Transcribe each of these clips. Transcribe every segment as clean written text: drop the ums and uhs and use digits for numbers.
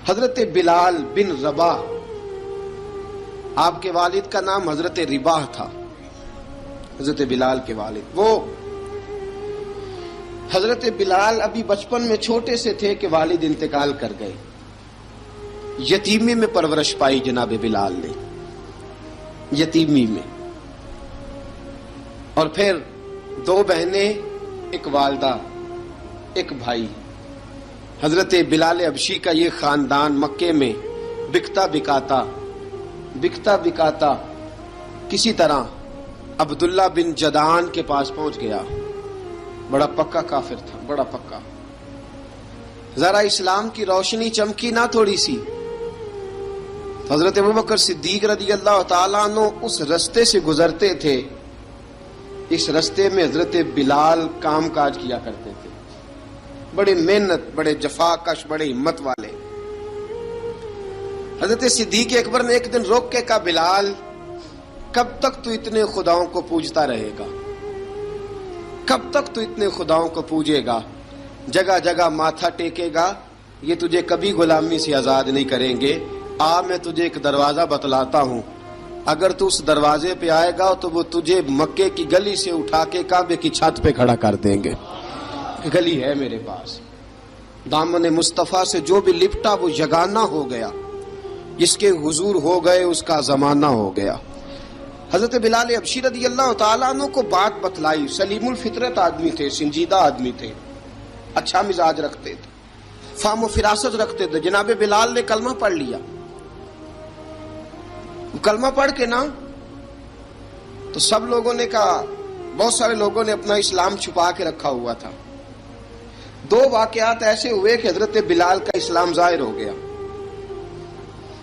حضرت بلال بن رباح، آپ کے والد کا نام حضرت رباح تھا، حضرت بلال کے والد۔ وہ حضرت بلال ابھی بچپن میں چھوٹے سے تھے کہ والد انتقال کر گئے، یتیمی میں پرورش پائی جناب بلال نے، یتیمی میں، اور پھر دو بہنیں، ایک والدہ، ایک بھائی۔ حضرت بلال حبشی کا یہ خاندان مکے میں بکتا بکاتا کسی طرح عبداللہ بن جدعان کے پاس پہنچ گیا۔ بڑا پکا کافر تھا، بڑا پکا۔ ذرا اسلام کی روشنی چمکی نہ تھوڑی سی، حضرت ابوبکر صدیق رضی اللہ تعالیٰ عنہ اس رستے سے گزرتے تھے، اس رستے میں حضرت بلال کام کاج کیا کرتے تھے، بڑے محنت، بڑے جفاکش، بڑے ہمت والے۔ حضرت صدیق اکبر نے ایک دن روک کے کہا، بلال کب تک تو اتنے خداؤں کو پوجتا رہے گا؟ کب تک تو اتنے خداؤں کو پوجے گا، جگہ جگہ ماتھا ٹیکے گا؟ یہ تجھے کبھی غلامی سے آزاد نہیں کریں گے۔ میں تجھے ایک دروازہ بتلاتا ہوں، اگر تو اس دروازے پہ آئے گا تو وہ تجھے مکے کی گلی سے اٹھا کے کعبے کی چھت پہ کھڑا کر دیں گے۔ گلی ہے میرے پاس، دامن مصطفیٰ سے جو بھی لپٹا وہ یگانہ ہو گیا، جس کے حضور ہو گئے اس کا زمانہ ہو گیا۔ حضرت بلال حبشی رضی اللہ تعالیٰ عنہ کو بات بتلائی، سلیم الفطرت آدمی تھے، سنجیدہ آدمی تھے، اچھا مزاج رکھتے تھے، فہم و فراست رکھتے تھے۔ جناب بلال نے کلمہ پڑھ لیا، کلمہ پڑھ کے نا تو سب لوگوں نے کہا، بہت سارے لوگوں نے اپنا اسلام چھپا کے رکھا ہوا تھا۔ دو واقعات ایسے ہوئے کہ حضرت بلال کا اسلام ظاہر ہو گیا۔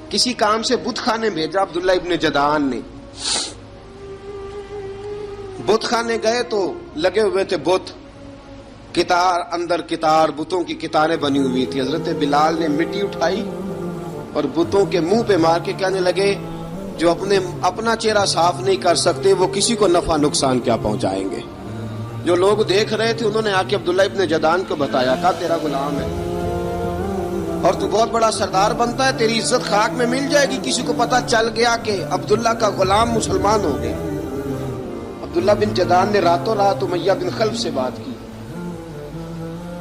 کسی کام سے بت خانے بھیجا عبداللہ ابن جدعان نے، بت خانے گئے تو لگے ہوئے تھے بت، کتار اندر کتار، بتوں کی کتاریں بنی ہوئی تھی۔ حضرت بلال نے مٹی اٹھائی اور بتوں کے منہ پہ مار کے کہنے لگے، جو اپنا چہرہ صاف نہیں کر سکتے وہ کسی کو نفع نقصان کیا پہنچائیں گے۔ جو لوگ دیکھ رہے تھے انہوں نے آ کے عبداللہ ابن جدعان کو بتایا، کہا تیرا غلام ہے اور تو بہت بڑا سردار بنتا ہے، تیری عزت خاک میں مل جائے گی۔ کسی کو پتا چل گیا کہ عبداللہ کا غلام مسلمان ہو گیا۔ عبداللہ بن جدعان نے راتوں رات امیہ بن خلف سے بات کی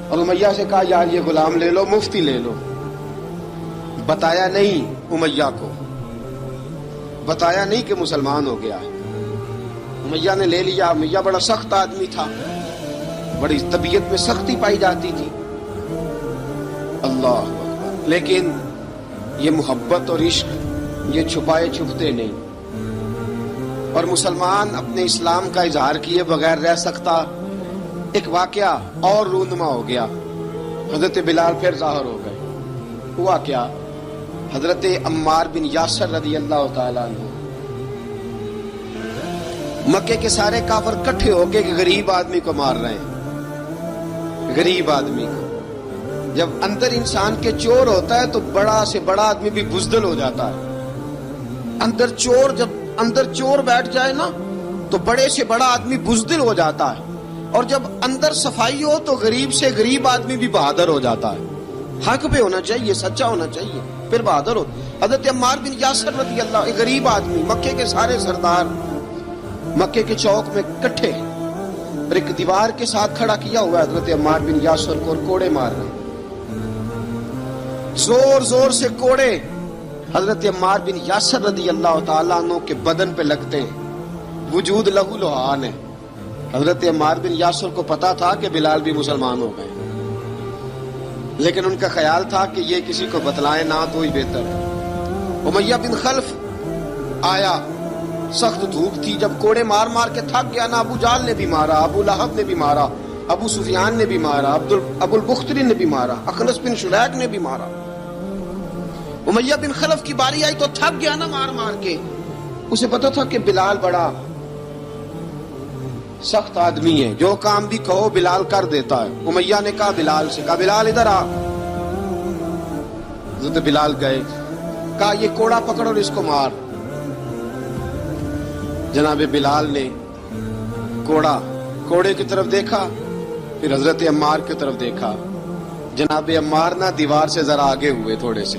اور امیہ سے کہا، یار یہ غلام لے لو، مفتی لے لو۔ بتایا نہیں امیہ کو، بتایا نہیں کہ مسلمان ہو گیا ہے۔ امیہ نے لے لیا۔ امیہ بڑا سخت آدمی تھا، بڑی طبیعت میں سختی پائی جاتی تھی، اللہ اکبر۔ لیکن یہ محبت اور عشق یہ چھپائے چھپتے نہیں، اور مسلمان اپنے اسلام کا اظہار کیے بغیر رہ سکتا۔ ایک واقعہ اور رونما ہو گیا، حضرت بلال پھر ظاہر ہو گئے۔ ہوا کیا؟ حضرت عمار بن یاسر رضی اللہ تعالیٰ عنہ، مکے کے سارے کافر کٹھے ہو کے غریب آدمی کو مار رہے ہیں، غریب آدمی کو۔ جب اندر انسان کے چور ہوتا ہے تو بڑا سے بڑا آدمی بھی بزدل ہو جاتا ہے۔ جب اندر چور بیٹھ جائے نا تو بڑے سے بڑا آدمی بزدل ہو جاتا ہے، اور جب اندر صفائی ہو تو غریب سے غریب آدمی بھی بہادر ہو جاتا ہے۔ حق پہ ہونا چاہیے، سچا ہونا چاہیے، پھر بہادر ہو۔ حضرت عمار بن یاسر رضی اللہ، ایک غریب آدمی، مکے کے سارے سردار مکے کے چوک میں کٹھے، اور ایک دیوار کے ساتھ کھڑا کیا ہوا ہے حضرت عمار بن یاسر کو، اور کوڑے مار رہے ہیں، زور زور سے کوڑے حضرت عمار بن یاسر رضی اللہ تعالیٰ عنہ کے بدن پہ لگتے ہیں، وجود لہو لہان ہے۔ حضرت عمار بن یاسر کو پتا تھا کہ بلال بھی مسلمان ہو گئے، لیکن ان کا خیال تھا کہ یہ کسی کو بتلائے نہ تو ہی بہتر ہے۔ امیہ بن خلف آیا، سخت دھوپ تھی، جب کوڑے مار مار کے تھک گیا نا، ابو جال نے بھی مارا، ابو لہب نے بھی مارا، ابو سفیان نے بھی مارا، ابو البختری نے بھی مارا، اخنس بن شلیک نے بھی مارا۔ امیہ بن خلف کی باری آئی تو تھک گیا نا مار مار کے، اسے پتا تھا کہ بلال بڑا سخت آدمی ہے، جو کام بھی کہو بلال کر دیتا ہے۔ امیہ نے کہا بلال سے، کہا بلال ادھر آ۔ حضرت بلال گئے، کہا یہ کوڑا پکڑ اور اس کو مار۔ جناب بلال نے کوڑے کی طرف دیکھا، پھر حضرت عمار کی طرف دیکھا۔ جناب عمار نہ دیوار سے ذرا آگے ہوئے تھوڑے سے،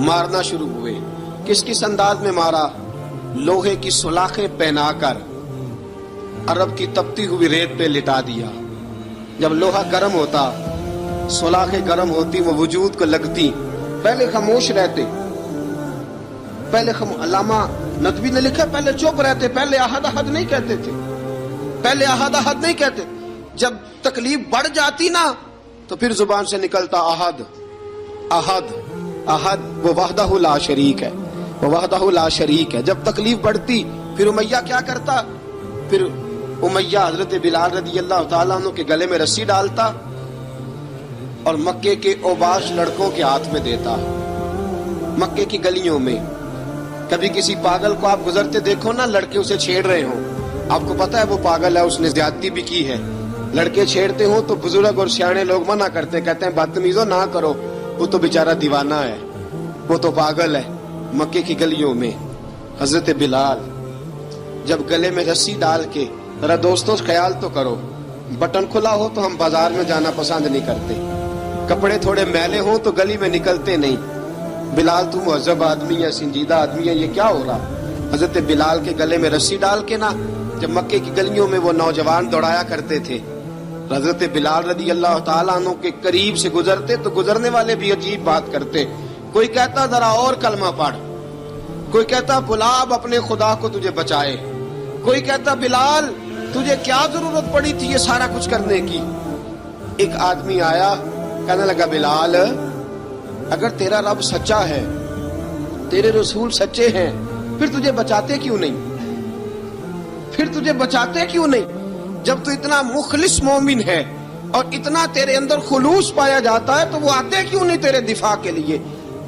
مارنا شروع ہوئے. کس کس انداز میں مارا؟ لوہے کی سلاخیں پہنا کر عرب کی تپتی ہوئی ریت پہ لٹا دیا. جب لوہا گرم ہوتا، سلاخیں گرم ہوتی، وہ وجود کو لگتی، پہلے خاموش رہتے. پہلے علامہ ندوی نے لکھا پہلے چپ رہتے، پہلے احد احد نہیں کہتے تھے، پہلے احد احد نہیں کہتے. جب تکلیف بڑھ جاتی نا تو پھر زبان سے نکلتا احد احد احد. وہ وحدہ لا شریک ہے، وہ وحدہ لا شریک ہے. جب تکلیف بڑھتی پھر امیہ کیا کرتا؟ پھر امیہ حضرت بلال رضی اللہ تعالیٰ عنہ کے گلے میں رسی ڈالتا اور مکے کے اوباش لڑکوں کے ہاتھ میں دیتا. مکے کی گلیوں میں کبھی کسی پاگل کو آپ گزرتے دیکھو نا، لڑکے اسے چھیڑ رہے ہوں، آپ کو پتا ہے وہ پاگل ہے، اس نے زیادتی بھی کی ہے. لڑکے چھیڑتے ہوں تو بزرگ اور سیانے لوگ منع کرتے، کہتے ہیں بدتمیزوں نہ کرو، وہ تو بیچارہ دیوانہ ہے، وہ تو پاگل ہے. مکے کی گلیوں میں حضرت بلال جب گلے میں رسی ڈال کے، ذرا دوستوں خیال تو کرو، بٹن کھلا ہو تو ہم بازار میں جانا پسند نہیں کرتے، کپڑے تھوڑے میلے ہوں تو گلی میں نکلتے نہیں. بلال تو مہذب آدمی ہے، سنجیدہ آدمی ہے، یہ کیا ہو رہا؟ حضرت بلال کے گلے میں رسی ڈال کے نا جب مکے کی گلیوں میں وہ نوجوان دوڑایا کرتے تھے، حضرت بلال رضی اللہ تعالیٰ عنہ کے قریب سے گزرتے تو گزرنے والے بھی عجیب بات کرتے. کوئی کہتا ذرا اور کلمہ پڑھ، کوئی کہتا بلا اب اپنے خدا کو تجھے بچائے، کوئی کہتا بلال تجھے کیا ضرورت پڑی تھی یہ سارا کچھ کرنے کی. ایک آدمی آیا کہنے لگا بلال اگر تیرا رب سچا ہے، تیرے رسول سچے ہیں، پھر تجھے بچاتے کیوں نہیں؟ پھر تجھے بچاتے کیوں نہیں؟ جب تو اتنا مخلص مومن ہے اور اتنا تیرے اندر خلوص پایا جاتا ہے تو وہ آتے کیوں نہیں تیرے دفاع کے لیے؟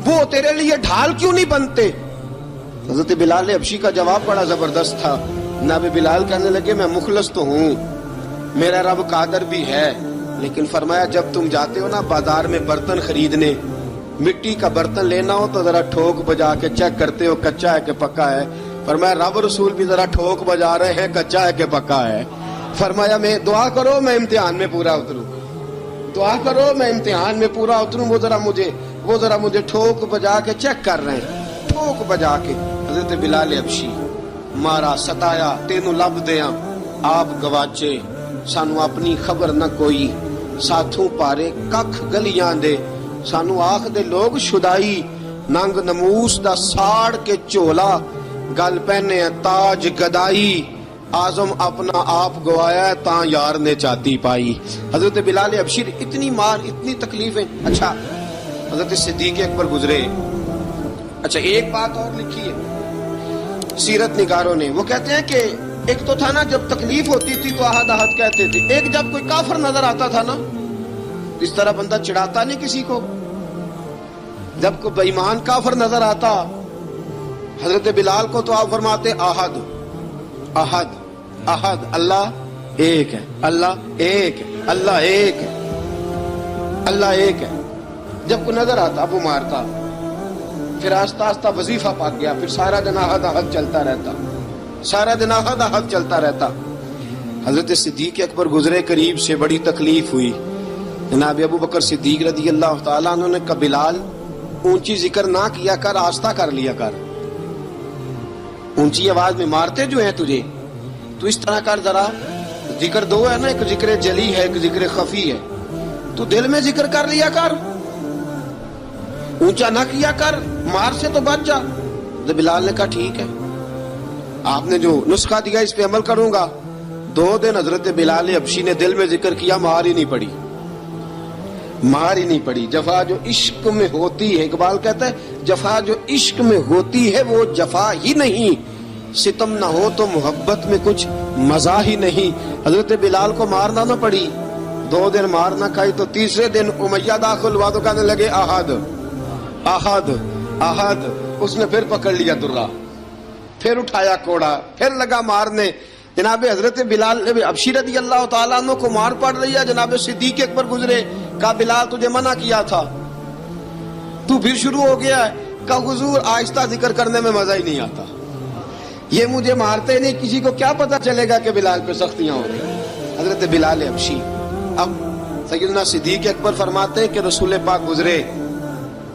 وہ تیرے لیے ڈھال کیوں نہیں بنتے؟ حضرت بلال حبشی کا جواب بڑا زبردست تھا. جناب بلال کہنے لگے میں مخلص تو ہوں، میرا رب قادر بھی ہے، لیکن فرمایا جب تم جاتے ہو نا بازار میں برتن خریدنے، مٹی کا برتن لینا ہو تو ذرا ٹھوک بجا کے چیک کرتے ہو کچا ہے کہ پکا ہے. فرمایا رب رسول بھی ذرا ٹھوک بجا رہے ہیں کچا ہے کہ پکا ہے. فرمایا میں دعا کرو میں امتحان میں پورا اتروں، دعا کرو میں امتحان میں پورا اتروں. وہ ذرا مجھے ٹھوک بجا کے چیک کر رہے ہیں، ٹھوک بجا کے. حضرت بلال حبشی مارا ستایا تینوں لب دیاں آپ گواچے، سانو اپنی خبر نہ کوئی، ساتھوں پارے ککھ گلیاں دے، سانو آخ دے لوگ شدائی، ننگ نموس دا ساڑ کے چولا، گل پہنے تاج گدائی، آزم اپنا آپ گوایا تاں یار نے چاتی پائی. حضرت بلال حبشی اتنی مار، اتنی تکلیفیں. اچھا حضرت صدیق اکبر گزرے. اچھا ایک بات اور لکھی ہے سیرت نگاروں نے، وہ کہتے ہیں کہ ایک تو تھا نا جب تکلیف ہوتی تھی تو احد احد کہتے تھے، ایک جب کوئی کافر نظر آتا تھا نا اس طرح بندہ چڑھاتا نہیں کسی کو، جب کوئی بے ایمان کافر نظر آتا حضرت بلال کو تو آپ فرماتے احد احد احد، اللہ ایک ہے، اللہ ایک ہے، اللہ ایک ہے، اللہ ایک ہے. جب کوئی نظر آتا وہ مارتا، پھر آہستہ آہستہ وظیفہ پاک گیا، پھر سارا دن احد احد چلتا رہتا، سارا دن احد احد چلتا رہتا. حضرت صدیق اکبر گزرے قریب سے، بڑی تکلیف ہوئی. جناب ابو بکر صدیق رضی اللہ تعالیٰ عنہ نے کہا بلال اونچی ذکر نہ کیا کر، آہستہ کر لیا کر، اونچی آواز میں مارتے جو ہیں تجھے تو اس طرح کر، ذرا ذکر دو ہے نا، ایک ذکر جلی ہے ایک ذکر خفی ہے، تو دل میں ذکر کر لیا کر، اونچا نہ کیا کر، مار سے تو بچ جا. تو بلال نے کہا ٹھیک ہے، آپ نے جو نسخہ دیا اس پہ عمل کروں گا. 2 دن حضرت بلال حبشی نے دل میں ذکر کیا، مار ہی نہیں پڑی، مار ہی نہیں پڑی. جفا جو عشق میں ہوتی ہے، اقبال کہتا ہے جفا جو عشق میں ہوتی ہے وہ جفا ہی نہیں، ستم نہ ہو تو محبت میں کچھ مزہ ہی نہیں. حضرت بلال کو مارنا نہ پڑی، 2 دن مار نہ کھائی تو تیسرے دن امیہ داخل ہوا تو کہنے لگے احد احد احد. اس نے پھر پکڑ لیا درہ، پھر اٹھایا کوڑا، پھر لگا مارنے. جناب حضرت بلال حبشی رضی اللہ تعالیٰ عنہ کو مار پڑ رہی ہے. جناب صدیق اکبر گزرے، کہا بلال تجھے منع کیا تھا، تو پھر شروع ہو گیا ہے. کہا حضور آہستہ ذکر کرنے میں مزہ ہی نہیں آتا، یہ مجھے مارتے نہیں، کسی کو کیا پتا چلے گا کہ بلال پہ سختیاں ہو گئی. حضرت بلال حبشی. اب سیدنا صدیق اکبر فرماتے ہیں کہ رسول پاک گزرے،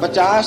50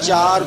4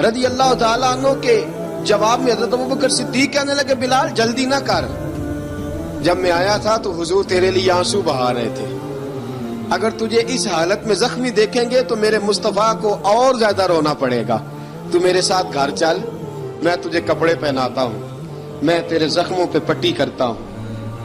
رضی اللہ تعالیٰ عنہ کے جواب میں حضرت ابوبکر صدیق کہنے لگے بلال جلدی نہ کر، جب میں آیا تھا تو حضور تیرے لیے آنسو بہا رہے تھے، اگر تجھے اس حالت میں زخمی دیکھیں گے تو میرے مصطفیٰ کو اور زیادہ رونا پڑے گا، تو میرے ساتھ گھر چل، میں تجھے کپڑے پہناتا ہوں، میں تیرے زخموں پہ پٹی کرتا ہوں۔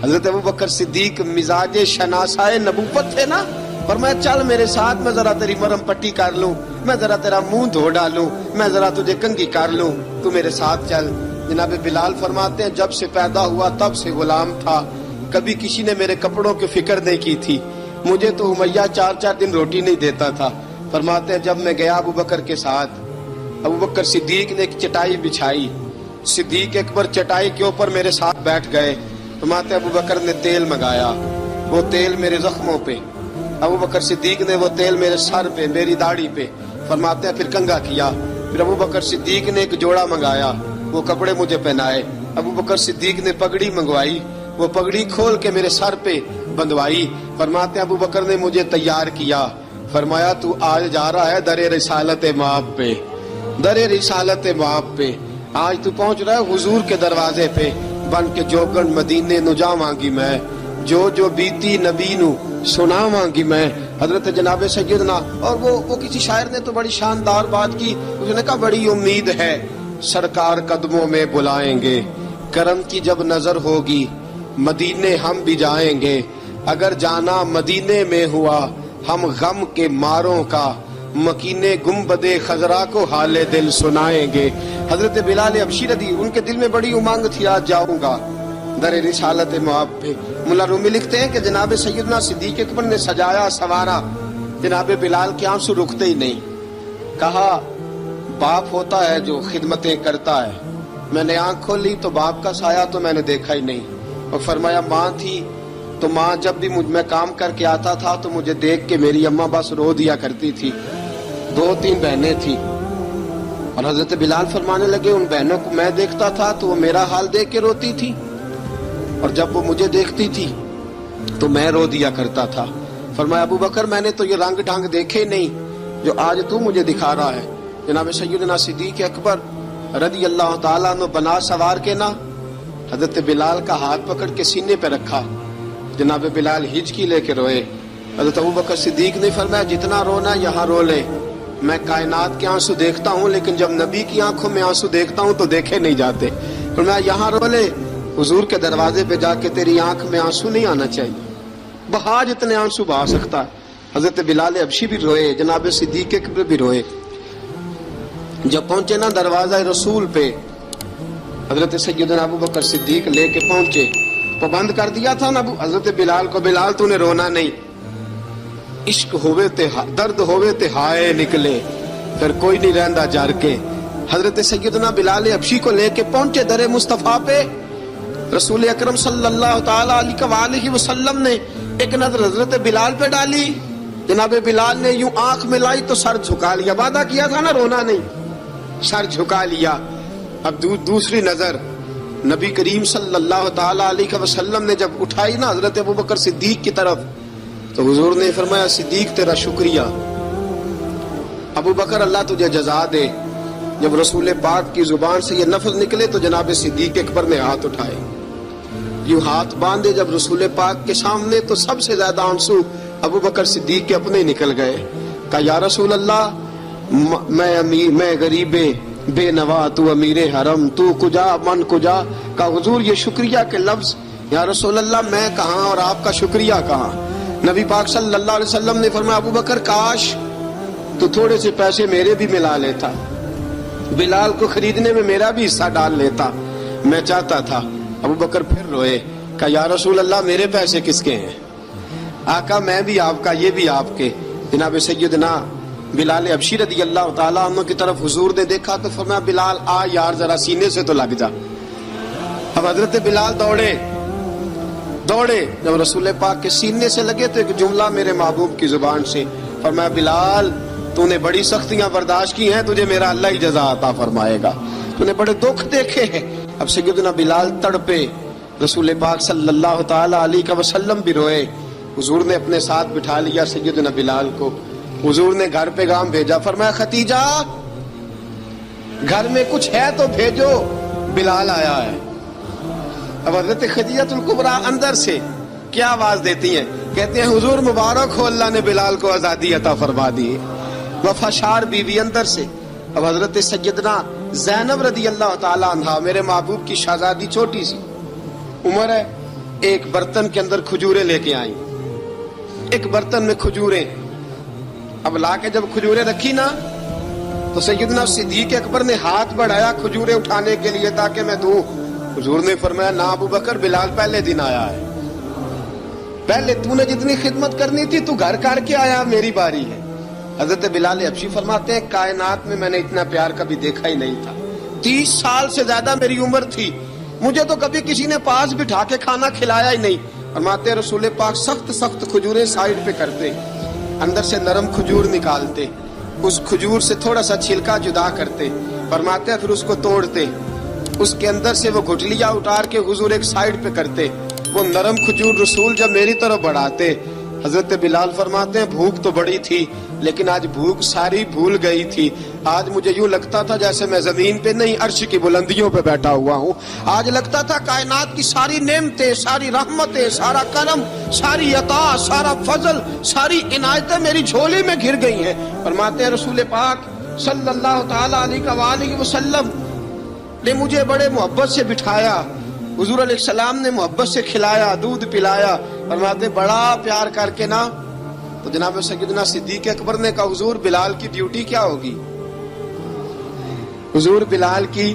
حضرت ابوبکر صدیق مزاج شناسائے نبوت تھے نا، فرمایا چل میرے ساتھ، میں ذرا تیری مرم پٹی کر لوں، میں ذرا تیرا منہ دھو ڈالوں، میں ذرا تجھے کنگھی کر لوں، تو میرے ساتھ چل۔ جناب بلال فرماتے ہیں جب سے پیدا ہوا تب سے غلام تھا، کبھی کسی نے میرے کپڑوں کی فکر نہیں کی تھی، مجھے تو امیہ 4 دن روٹی نہیں دیتا تھا۔ فرماتے ہیں جب میں گیا ابوبکر کے ساتھ، ابوبکر صدیق نے ایک چٹائی بچھائی، صدیق اکبر چٹائی کے اوپر میرے ساتھ بیٹھ گئے۔ فرماتے ہیں ابوبکر نے تیل منگایا، وہ تیل میرے زخموں پہ، ابوبکر صدیق نے وہ تیل میرے سر پہ، میری داڑھی پہ، فرماتے ہیں پھر کنگھا کیا، پھر ابوبکر صدیق نے ایک جوڑا منگایا، وہ کپڑے مجھے پہنائے، ابوبکر صدیق نے پگڑی منگوائی، وہ پگڑی کھول کے میرے سر پہ بندھوائی۔ فرماتے ہیں ابوبکر نے مجھے تیار کیا، فرمایا تو آج جا رہا ہے در رسالت مآب پہ، در رسالت مآب پہ، آج تو پہنچ رہا ہے حضور کے دروازے پہ، بن کے جوگن مدینے نو جا مانگی میں، جو بیتی نبی نو سنا مانگی میں۔ حضرت جناب سیدنا، اور وہ کسی شاعر نے تو بڑی شاندار بات کی، اس نے کہا بڑی امید ہے سرکار قدموں میں بلائیں گے، کرم کی جب نظر ہوگی مدینے ہم بھی جائیں گے، اگر جانا مدینے میں ہوا ہم غم کے ماروں کا، مکینے گنبد خضرا کو حال دل سنائیں گے۔ حضرت بلال حبشی رضی ان کے دل میں بڑی امنگ تھی آج جاؤں گا در رسالت مآب پہ۔ ملا رومی لکھتے ہیں کہ جناب سیدنا صدیق اکبر نے سجایا سوارا، جناب بلال کے آنسو رکتے ہی نہیں، کہا باپ ہوتا ہے جو خدمتیں کرتا ہے، میں نے آنکھ کھولی تو باپ کا سایہ تو میں نے دیکھا ہی نہیں، اور فرمایا ماں تھی تو ماں جب بھی میں کام کر کے آتا تھا تو مجھے دیکھ کے میری اماں بس رو دیا کرتی تھی، 2-3 بہنیں تھی، اور حضرت بلال فرمانے لگے ان بہنوں کو میں دیکھتا تھا تو وہ میرا حال دیکھ کے روتی تھی، اور جب وہ مجھے دیکھتی تھی تو میں رو دیا کرتا تھا۔ فرمایا ابوبکر میں نے تو یہ رنگ ڈھنگ دیکھے نہیں جو آج تو مجھے دکھا رہا ہے۔ جناب سیدنا صدیق اکبر رضی اللہ تعالیٰ عنہ بنا سوار کے نا حضرت بلال کا ہاتھ پکڑ کے سینے پہ رکھا، جناب بلال ہچکی لے کے روئے۔ حضرت ابوبکر صدیق نے فرمایا جتنا رونا یہاں رو لے، میں کائنات کے آنسو دیکھتا ہوں لیکن جب نبی کی آنکھوں میں آنسو دیکھتا ہوں تو دیکھے نہیں جاتے، فرمایا یہاں رو لے، حضور کے دروازے پہ جا کے تیری آنکھ میں آنسو نہیں آنا چاہیے، بہا جتنے آنسو بہا سکتا ہے۔ حضرت بلال حبشی بھی روئے، جناب صدیق اکبر بھی روئے۔ جب پہنچے نا دروازہ رسول پہ، حضرت سیدنا ابوبکر صدیق لے کے پہنچے، پابند کر دیا تھا نا حضرت بلال کو، بلال تو نے رونا نہیں، عشق ہوئے تے درد ہوئے تے ہائے نکلے، پھر کوئی نہیں رہندا جر کے۔ حضرت سیدنا بلال حبشی کو لے کے پہنچے در مصطفیٰ پہ، رسول اکرم صلی اللہ تعالی علیہ وسلم نے ایک نظر حضرت بلال پہ ڈالی، جناب بلال نے یوں آنکھ ملائی تو سر جھکا لیا، وعدہ کیا تھا نا رونا نہیں، سر جھکا لیا۔ اب دوسری نظر نبی کریم صلی اللہ تعالی علیہ وسلم نے جب اٹھائی نا حضرت ابوبکر صدیق کی طرف تو حضور نے فرمایا صدیق تیرا شکریہ، ابوبکر اللہ تجھے جزا دے۔ جب رسول پاک کی زبان سے یہ لفظ نکلے تو جناب صدیق اکبر نے ہاتھ اٹھائے، یوں ہاتھ باندھے جب رسول پاک کے سامنے تو سب سے زیادہ آنسو ابوبکر صدیق کے اپنے نکل گئے۔ کہا یا رسول اللہ میں غریب بے نوا، تو امیر حرم، تو کجا من کجا۔ کہا حضور یہ شکریہ کے لفظ، یا رسول اللہ میں کہاں اور آپ کا شکریہ کہاں۔ نبی پاک صلی اللہ علیہ وسلم نے فرمایا ابوبکر کاش تو تھوڑے سے پیسے میرے بھی ملا لیتا، بلال کو خریدنے میں میرا بھی حصہ ڈال لیتا، میں چاہتا تھا۔ ابوبکر پھر روئے، کہا یا رسول اللہ میرے پیسے کس کے ہیں؟ آقا میں بھی آپ کا، یہ بھی آپ کے۔ جناب سیدنا بلال حبشی رضی اللہ تعالیٰ عنہ کی طرف حضور نے دیکھا تو فرمایا بلال آ یار ذرا سینے سے تو لگ جا۔ اب حضرت بلال دوڑے، جب رسول پاک کے سینے سے لگے تو ایک جملہ میرے محبوب کی زبان سے، فرمایا بلال تو نے بڑی سختیاں برداشت کی ہیں، تجھے میرا اللہ ہی جزا عطا فرمائے گا، تو نے بڑے دکھ دیکھے ہیں۔ اب سیدنا بلال تڑپے، رسول پاک صلی اللہ تعالی علیہ وسلم بھی روئے۔ حضور نے اپنے ساتھ بٹھا لیا سیدنا بلال کو، حضور نے گھر پیغام بھیجا، فرمایا ختیجہ گھر میں کچھ ہے تو بھیجو، بلال آیا ہے۔ اب حضرت خدیجہ الکبریٰ اندر سے کیا آواز دیتی ہیں؟ کہتے ہیں حضور مبارک ہو، اللہ نے بلال کو آزادی عطا فرما دی۔ وفاشار بیوی اندر سے۔ اب حضرت سیدنا زینب رضی اللہ تعالی عنہا، میرے محبوب کی شہزادی، چھوٹی سی عمر ہے، ایک برتن کے اندر کھجوریں لے کے آئیں، ایک برتن میں کھجوریں۔ اب لا کے جب کھجوریں رکھی نا تو سیدنا صدیق اکبر نے ہاتھ بڑھایا کھجوریں اٹھانے کے لیے تاکہ میں دوں۔ حضور نے فرمایا نہ ابو بکر، بلال پہلے دن آیا ہے، پہلے تو نے جتنی خدمت کرنی تھی تو گھر کر کے آیا، میری باری ہے۔ حضرت بلال حبشی فرماتے ہیں کائنات میں نے اتنا پیار کبھی دیکھا ہی نہیں تھا۔ 30 سال سے زیادہ میری عمر تھی، مجھے تو کبھی کسی نے پاس بٹھا کے کھانا کھلایا ہی نہیں۔ فرماتے ہیں رسول پاک سخت سخت کھجوریں سائیڈ پہ کرتے، اندر سے نرم کھجور نکالتے، اس کھجور سے تھوڑا سا چھلکا جدا کرتے، فرماتے ہیں پھر اس کو توڑتے، اس کے اندر سے وہ گٹلیاں اتار کے حضور ایک سائیڈ پہ کرتے، وہ نرم کھجور رسول جب میری طرف بڑھاتے، حضرت بلال فرماتے ہیں بھوک تو بڑی تھی لیکن آج بھوک ساری بھول گئی تھی۔ آج مجھے یوں لگتا تھا جیسے میں زمین پہ نہیں عرش کی بلندیوں پہ بیٹھا ہوا ہوں۔ آج لگتا تھا کائنات کی ساری نعمتیں، ساری رحمتیں، سارا کرم، ساری عطا، سارا فضل، ساری عنایتیں میری جھولی میں گر گئی ہیں۔ فرماتے ہیں رسول پاک صلی اللہ تعالی علیہ وآلہ وسلم نے مجھے بڑے محبت سے بٹھایا، حضور علیہ السلام نے محبت سے کھلایا، دودھ پلایا۔ فرماتے بڑا پیار کر کے نا تو جناب سیدنا صدیق اکبر نے کہا حضور بلال کی ڈیوٹی کیا ہوگی؟ حضور بلال کی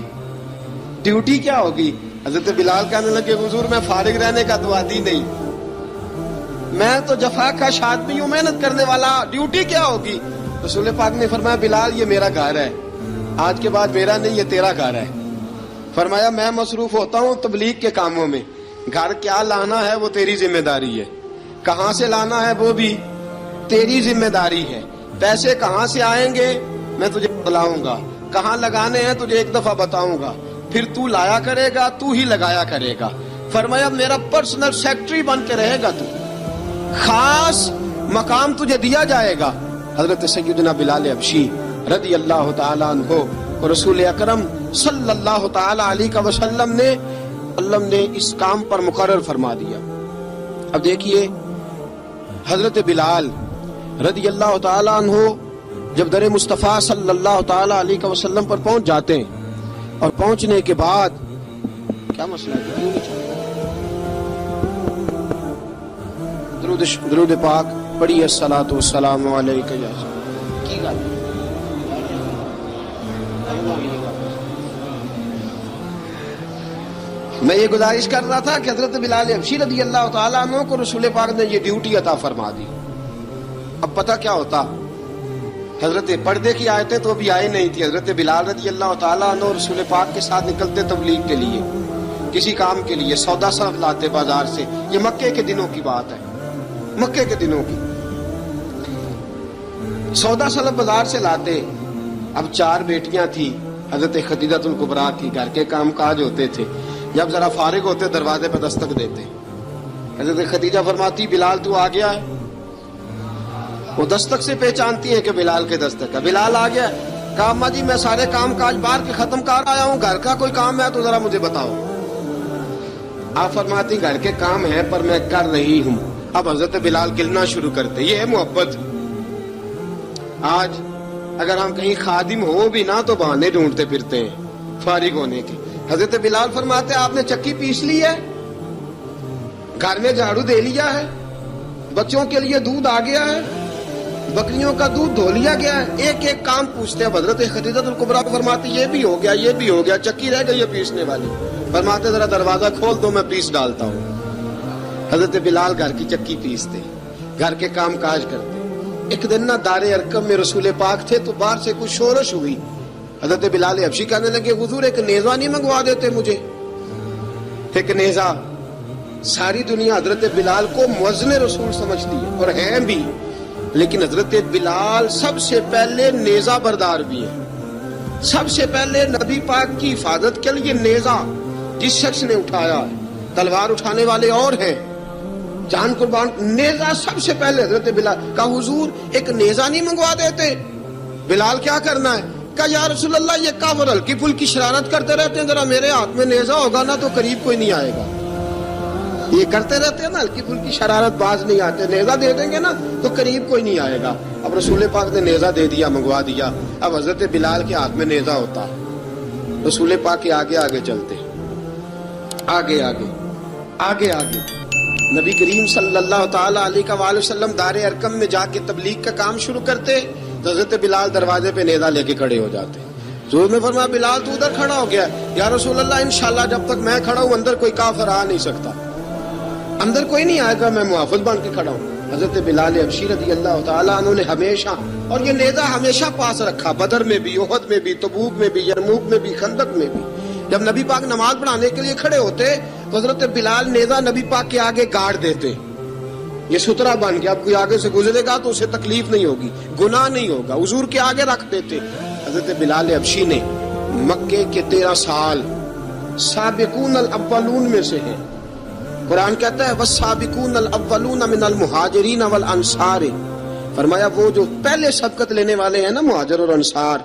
ڈیوٹی کیا ہوگی؟ حضرت بلال کہنے لگے حضور میں فارغ رہنے کا تو عادی نہیں، میں تو جفا کا آدمی ہوں، محنت کرنے والا، ڈیوٹی کیا ہوگی؟ رسول پاک نے فرمایا بلال یہ میرا گھر ہے، آج کے بعد میرا نہیں، یہ تیرا گھر ہے۔ فرمایا میں مصروف ہوتا ہوں تبلیغ کے کاموں میں، گھر کیا لانا ہے وہ تیری ذمہ داری ہے، کہاں سے لانا ہے وہ بھی تیری ذمہ داری ہے، پیسے کہاں سے آئیں گے میں تجھے بتلاؤں گا، کہاں لگانے ہیں تجھے ایک دفعہ بتاؤں گا، پھر تو لایا کرے گا، تو ہی لگایا کرے گا۔ فرمایا میرا پرسنل سیکٹری بن کے رہے گا، تو خاص مقام تجھے دیا جائے گا۔ حضرت سیدنا بلال حبشی رضی اللہ تعالی عنہ اور رسول اکرم صلی اللہ تعالی علیہ وسلم نے اس کام پر مقرر فرما دیا۔ اب دیکھیے حضرت بلال رضی اللہ تعالی عنہ جب در مصطفیٰ صلی اللہ تعالی علیہ وسلم پر پہنچ جاتے ہیں اور پہنچنے کے بعد کیا مسئلہ ہے؟ درود پاک پڑھیے الصلاۃ والسلام علیک یا کی گل میں یہ گزارش کر رہا تھا کہ حضرت بلال حبشی رضی اللہ تعالیٰ عنہ کو رسول پاک نے یہ ڈیوٹی عطا فرما دی۔ اب پتہ کیا ہوتا، حضرت پردے کی آیتیں تو ابھی آئے نہیں تھی، حضرت بلال رضی اللہ تعالیٰ عنہ رسول پاک کے ساتھ نکلتے تبلیغ کے لیے، کسی کام کے لیے، سودا سلف لاتے بازار سے، یہ مکے کے دنوں کی بات ہے، مکے کے دنوں کی سودا سلف بازار سے لاتے۔ اب 4 بیٹیاں تھی حضرت خدیجہ الکبریٰ کی، گھر کے کام کاج ہوتے تھے، جب ذرا فارغ ہوتے دروازے پہ دستک دیتے، حضرت خدیجہ فرماتی بلال تو آ گیا ہے، وہ دستک سے پہچانتی ہیں کہ بلال کے دستک ہے، بلال آ گیا ہے۔ کہا اماں جی میں سارے کام کاج باہر کے ختم کر آیا ہوں، گھر کا کوئی کام ہے تو ذرا مجھے بتاؤ۔ آپ فرماتی گھر کے کام ہیں پر میں کر رہی ہوں۔ اب حضرت بلال گلنا شروع کرتے، یہ ہے محبت۔ آج اگر ہم کہیں خادم ہو بھی نہ تو بہانے ڈھونڈتے پھرتے ہیں فارغ ہونے کے۔ حضرت بلال فرماتے آپ نے چکی پیس لی ہے، گھر میں جھاڑو دے لیا ہے، بچوں کے لیے دودھ آ گیا ہے، بکریوں کا دودھ دھو لیا گیا ہے، ایک ایک کام پوچھتے ہیں۔ حضرت خدیجہ الکبریٰ فرماتی یہ بھی ہو گیا، یہ بھی ہو گیا، چکی رہ گئی ہے پیسنے والی۔ فرماتے ذرا دروازہ کھول دو میں پیس ڈالتا ہوں۔ حضرت بلال گھر کی چکی پیستے، گھر کے کام کاج کرتے۔ ایک دن نہ دار ارقم میں رسول پاک تھے تو باہر سے کچھ شورش ہوئی، حضرت بلال حبشی کہنے لگے حضور ایک نیزہ نہیں منگوا دیتے مجھے؟ ایک نیزہ۔ ساری دنیا حضرت بلال کو مؤذن رسول سمجھتی ہے اور ہیں بھی، لیکن حضرت بلال سب سے پہلے نیزہ بردار بھی ہے۔ سب سے پہلے نبی پاک کی حفاظت کے لیے نیزہ جس شخص نے اٹھایا ہے، تلوار اٹھانے والے اور ہیں، جان قربان، نیزہ سب سے پہلے حضرت بلال کا۔ حضور ایک نیزہ نہیں منگوا دیتے؟ بلال کیا کرنا ہے؟ کہا یا رسول اللہ یہ کافر ہلکی پھلکی شرارت کرتے رہتے ہیں، ذرا میرے ہاتھ میں نیزہ ہوگا نا تو قریب کوئی نہیں آئے گا. یہ کرتے رہتے ہیں نا ہلکی پھلکی شرارت، باز نہیں آتے، نیزہ دے دیں گے نا تو قریب کوئی نہیں آئے گا. اب رسول پاک نے نیزہ دے دیا، منگوا دیا. اب حضرت بلال کے ہاتھ میں نیزہ ہوتا، رسول پاک کے آگے آگے چلتے، آگے آگے آگے آگے. نبی کریم صلی اللہ تعالی علیہ وآلہ وسلم دار ارقم میں جا کے تبلیغ کا کام شروع کرتے تو حضرت بلال دروازے پہ نیزہ لے کے کھڑے ہو جاتے. حضور نے فرمایا بلال تو ادھر کھڑا ہو گیا. یا رسول اللہ انشاءاللہ جب تک میں کھڑا ہوں اندر کوئی کافر آ نہیں سکتا، اندر کوئی نہیں آئے گا، میں محافظ بن کے کھڑا ہوں. حضرت بلال حبشی رضی اللہ تعالیٰ عنہ نے ہمیشہ، اور یہ نیزہ ہمیشہ پاس رکھا، بدر میں بھی، احد میں بھی، تبوک میں بھی، یرموک میں بھی، خندق میں بھی. جب نبی پاک نماز پڑھانے کے لیے کھڑے ہوتے تو حضرت بلال نیزہ نبی پاک کے آگے گاڑ دیتے. یہ سترا بن گیا، اب کوئی آگے سے گزرے گا تو اسے تکلیف نہیں ہوگی، گناہ نہیں ہوگا، حضور کے آگے رکھ دیتے. حضرت بلال حبشی نے مکے کے 13 سال سابقون الاولون میں سے ہیں. قرآن کہتا ہے والسابقون الاولون من المہاجرین والانصار. فرمایا وہ جو پہلے سبقت لینے والے ہیں نا مہاجر اور انصار،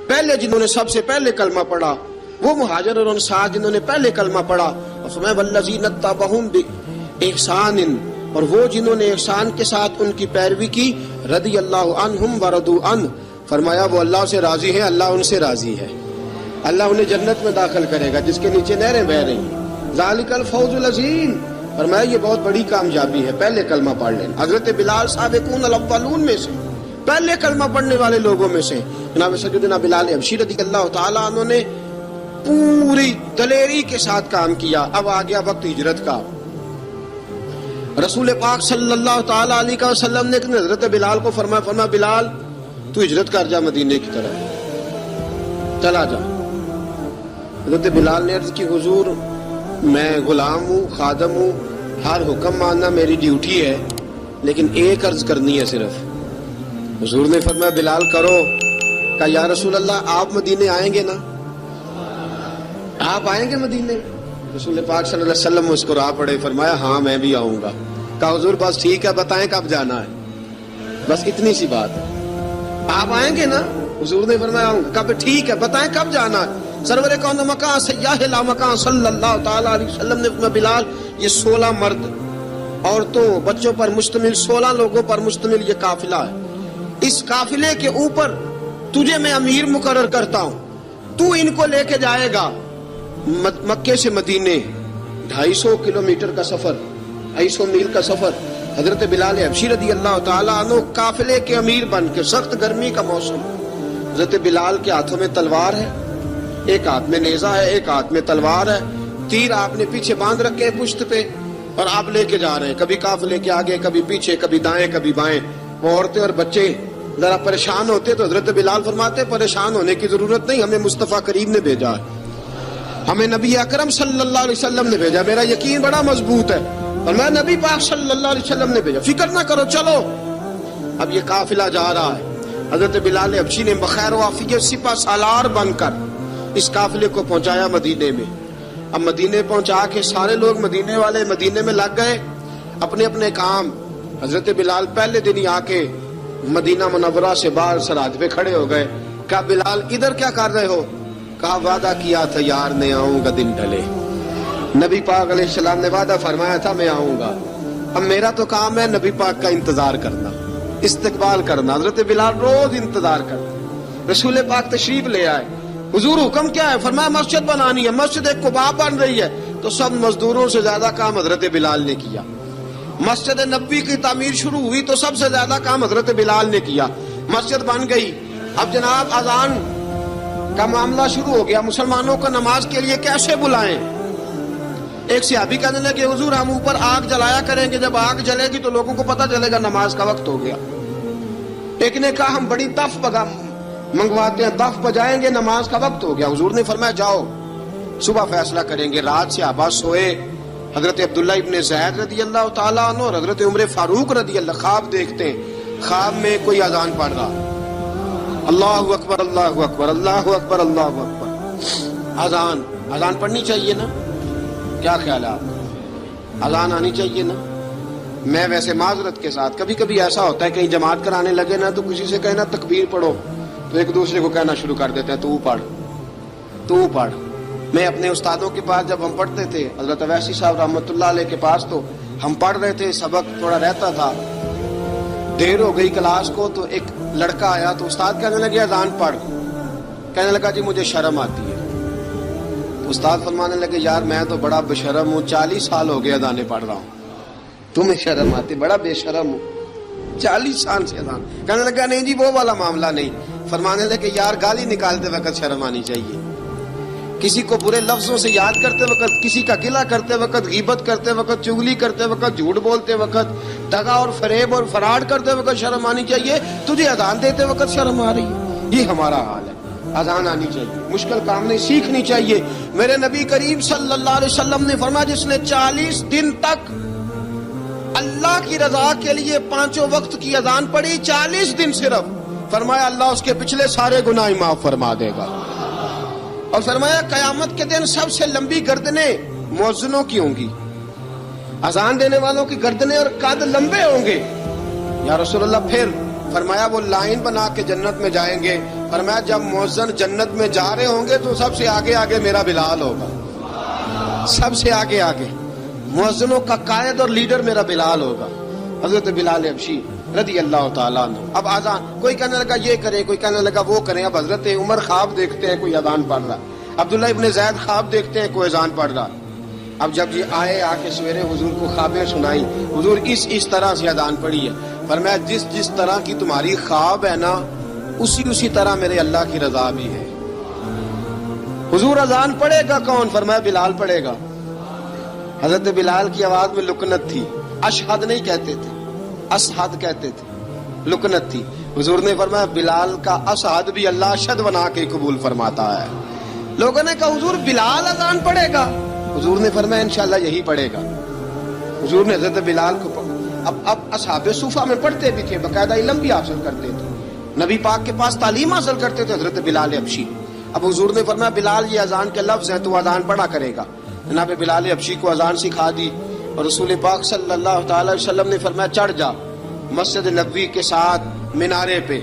پہلے جنہوں نے سب سے پہلے کلمہ پڑھا، وہ مہاجر اور انصار جنہوں نے پہلے کلمہ پڑھا. اور فرمایا والذین اتبعوہم بإحسان، اور وہ جنہوں نے احسان کے ساتھ ان کی پیروی کی، رضی اللہ عنہم ورضوا عنہ. فرمایا وہ اللہ سے راضی ہیں، اللہ ان سے راضی ہے. اللہ انہیں جنت میں داخل کرے گا جس کے نیچے نہریں بہ رہی ہیں. ذالک الفوز العظیم. فرمایا یہ بہت بڑی کامیابی ہے، پہلے کلمہ پڑھ لیں. حضرت بلال سابقون الاولون میں سے، پہلے کلمہ پڑھنے والے لوگوں میں سے. جناب سیدنا بلال حبشی رضی اللہ تعالیٰ عنہ نے پوری دلیری کے ساتھ کام کیا. اب آ گیا وقت ہجرت کا. رسول پاک صلی اللہ تعالی علیہ وسلم نے حضرت بلال کو فرمایا بلال تو ہجرت کر جا مدینے کی طرف، چلا جا. حضرت بلال نے عرض کی حضور میں غلام ہوں، خادم ہوں، ہر حکم ماننا میری ڈیوٹی ہے، لیکن ایک عرض کرنی ہے صرف. حضور نے فرمایا بلال کرو. کہا یا رسول اللہ آپ مدینے آئیں گے نا، آپ آئیں گے مدینے؟ رسول پاک صلی اللہ علیہ وسلم مسکرا پڑے، فرمایا ہاں میں بھی آؤں گا. کہا حضور بس ٹھیک ہے، بتائیں کب جانا ہے، بس اتنی سی بات ہے. آپ آئیں گے نا؟ حضور نے فرمایا آؤں گا. کہا ٹھیک ہے، بتائیں کب جانا ہے. سرور کون مکان سیاح لا مکان صلی اللہ تعالی علیہ وسلم نے فرمایا بلال یہ 16 مرد، عورتوں، بچوں پر مشتمل 16 لوگوں پر مشتمل یہ قافلہ ہے. اس قافلے کے اوپر تجھے میں امیر مقرر کرتا ہوں، تو ان کو لے کے جائے گا مکے سے مدینے. 250 کلومیٹر کا سفر، 250 میل کا سفر. حضرت بلال حبشی رضی اللہ تعالیٰ عنہ قافلے کے امیر بن کے، سخت گرمی کا موسم. حضرت بلال کے ہاتھوں میں تلوار ہے، ایک ہاتھ میں نیزہ ہے، ایک ہاتھ میں تلوار ہے. تیر آپ نے پیچھے باندھ رکھے ہیں پشت پہ، اور آپ لے کے جا رہے ہیں، کبھی قافلے کے آگے، کبھی پیچھے، کبھی دائیں کبھی بائیں. وہ عورتیں اور بچے ذرا پریشان ہوتے تو حضرت بلال فرماتے پریشان ہونے کی ضرورت نہیں، ہمیں مصطفیٰ کریم نے بھیجا ہے، ہمیں نبی اکرم صلی اللہ علیہ وسلم نے بھیجا. میرا یقین بڑا مضبوط ہے، اور میں نبی پاک صلی اللہ علیہ وسلم نے بھیجا، فکر نہ کرو چلو. اب یہ قافلہ جا رہا ہے. حضرت بلال حبشی نے بخیر و عافیت سپہ سالار بن کر اس قافلے کو پہنچایا مدینے میں. اب مدینے پہنچا کے سارے لوگ مدینے والے مدینے میں لگ گئے اپنے اپنے کام. حضرت بلال پہلے دن ہی آ کے مدینہ منورہ سے باہر سرحد پہ کھڑے ہو گئے. کہا بلال ادھر کیا کر رہے ہو؟ کہا وعدہ کیا تھا یار نے آؤں گا دن ڈھلے. نبی پاک علیہ السلام نے وعدہ فرمایا تھا میں آؤں گا. اب میرا تو کام ہے نبی پاک کا انتظار کرنا، استقبال کرنا. حضرت بلال روز انتظار کرتے. رسول پاک تشریف لے آئے. حضور حکم کیا ہے؟ فرمایا مسجد بنانی ہے. مسجد قباء بن رہی ہے. تو سب مزدوروں سے زیادہ کام حضرت بلال نے کیا. مسجد نبوی کی تعمیر شروع ہوئی تو سب سے زیادہ کام حضرت بلال نے کیا. مسجد بن گئی. اب جناب اذان کا معاملہ شروع ہو گیا. مسلمانوں کو نماز کے لیے کیسے بلائیں؟ ایک صحابی کہنے لگے حضور ہم اوپر آگ جلایا کریں گے، جب آگ جلے گی تو لوگوں کو پتہ چلے گا نماز کا وقت ہو گیا. ایک نے کہا ہم بڑی دف منگواتے ہیں، دف بجائیں گے، نماز کا وقت ہو گیا. حضور نے فرمایا جاؤ صبح فیصلہ کریں گے. رات سے صحابہ سوئے. حضرت عبداللہ ابن زید رضی اللہ تعالیٰ عنہ اور حضرت عمر فاروق رضی اللہ خواب دیکھتے ہیں. خواب میں کوئی اذان پڑھ رہا، اللہ اکبر اللہ اکبر اللہ اکبر اللہ اکبر. اذان پڑھنی چاہیے نا؟ کیا خیال ہے آپ؟ اذان آنی چاہیے نا؟ میں ویسے معذرت کے ساتھ کبھی کبھی ایسا ہوتا ہے کہیں جماعت کرانے لگے نا تو کسی سے کہنا تکبیر پڑھو، تو ایک دوسرے کو کہنا شروع کر دیتے ہیں تو پڑھ تو پڑھ. میں اپنے استادوں کے پاس جب ہم پڑھتے تھے حضرت اویسی صاحب رحمۃ اللہ علیہ کے پاس، تو ہم پڑھ رہے تھے، سبق تھوڑا رہتا تھا، دیر ہو گئی کلاس کو، تو ایک لڑکا آیا تو استاد کہنے لگے اذان پڑھ. کہنے لگا جی مجھے شرم آتی ہے. استاد فرمانے لگے یار میں تو بڑا بے شرم ہوں، 40 سال ہو گئے اذانیں پڑھ رہا ہوں، تمہیں شرم آتی؟ بڑا بے شرم ہوں، 40 سال سے اذان. کہنے لگا نہیں جی وہ والا معاملہ نہیں. فرمانے لگے یار گالی نکالتے وقت شرم آنی چاہیے، کسی کو برے لفظوں سے یاد کرتے وقت، کسی کا گلہ کرتے وقت، غیبت کرتے وقت، چغلی کرتے وقت، جھوٹ بولتے وقت، دغا اور فریب اور فراڈ کرتے وقت شرم آنی چاہیے. تجھے اذان دیتے وقت شرم آ رہی ہے. یہ ہمارا حال ہے. اذان آنی چاہیے، مشکل کام نہیں، سیکھنی چاہیے. میرے نبی کریم صلی اللہ علیہ وسلم نے فرمایا جس نے 40 دن تک اللہ کی رضا کے لیے 5 وقت کی اذان پڑھی، 40 دن صرف، فرمایا اللہ اس کے پچھلے سارے گناہ معاف فرما دے گا. اور فرمایا قیامت کے دن سب سے لمبی گردنیں مؤذنوں کی ہوں گی، اذان دینے والوں کی گردنیں اور قد لمبے ہوں گے. یا رسول اللہ پھر؟ فرمایا وہ لائن بنا کے جنت میں جائیں گے. فرمایا جب مؤذن جنت میں جا رہے ہوں گے تو سب سے آگے آگے میرا بلال ہوگا، سب سے آگے آگے مؤذنوں کا قائد اور لیڈر میرا بلال ہوگا، حضرت بلال حبشی رضی اللہ تعالیٰ عنہ. اب اذان کوئی کہنے لگا یہ کریں، کوئی کہنے لگا وہ کریں. اب حضرت عمر خواب دیکھتے ہیں کوئی اذان پڑھ رہا، عبداللہ ابن زید خواب دیکھتے ہیں کوئی اذان پڑھ رہا. اب جب یہ آئے آ کے سویرے حضور کو خوابیں سنائی، حضور اس طرح سے اذان پڑھی ہے. فرمایا جس طرح کی تمہاری خواب ہے نا اسی طرح میرے اللہ کی رضا بھی ہے. حضور اذان پڑھے گا کون؟ فرمایا بلال پڑھے گا. حضرت بلال کی آواز میں لکنت تھی، اشہد نہیں کہتے تھے، اسحد کہتے تھے، لکنت تھی. حضور نے فرمایا بلال کا اسحد بھی اللہ اشہد بنا کے قبول فرماتا ہے. لوگوں نے کہا حضور بلال اذان پڑھے گا؟ حضور نے فرمایا انشاءاللہ یہی پڑھے گا. حضور نے حضرت بلال کو اب اصحاب صوفہ میں پڑھتے بھی تھے، باقاعدہ علم بھی حاصل کرتے تھے، نبی پاک کے پاس تعلیم حاصل کرتے تھے حضرت بلال حبشی. اب حضور نے فرمایا بلال یہ اذان کے لفظ ہیں تو اذان پڑھا کرے گا. جناب بلال حبشی کو اذان سکھا دی اور رسول پاک صلی اللہ تعالی علیہ وسلم نے فرمایا چڑھ جا مسجد نبوی کے ساتھ مینارے پہ،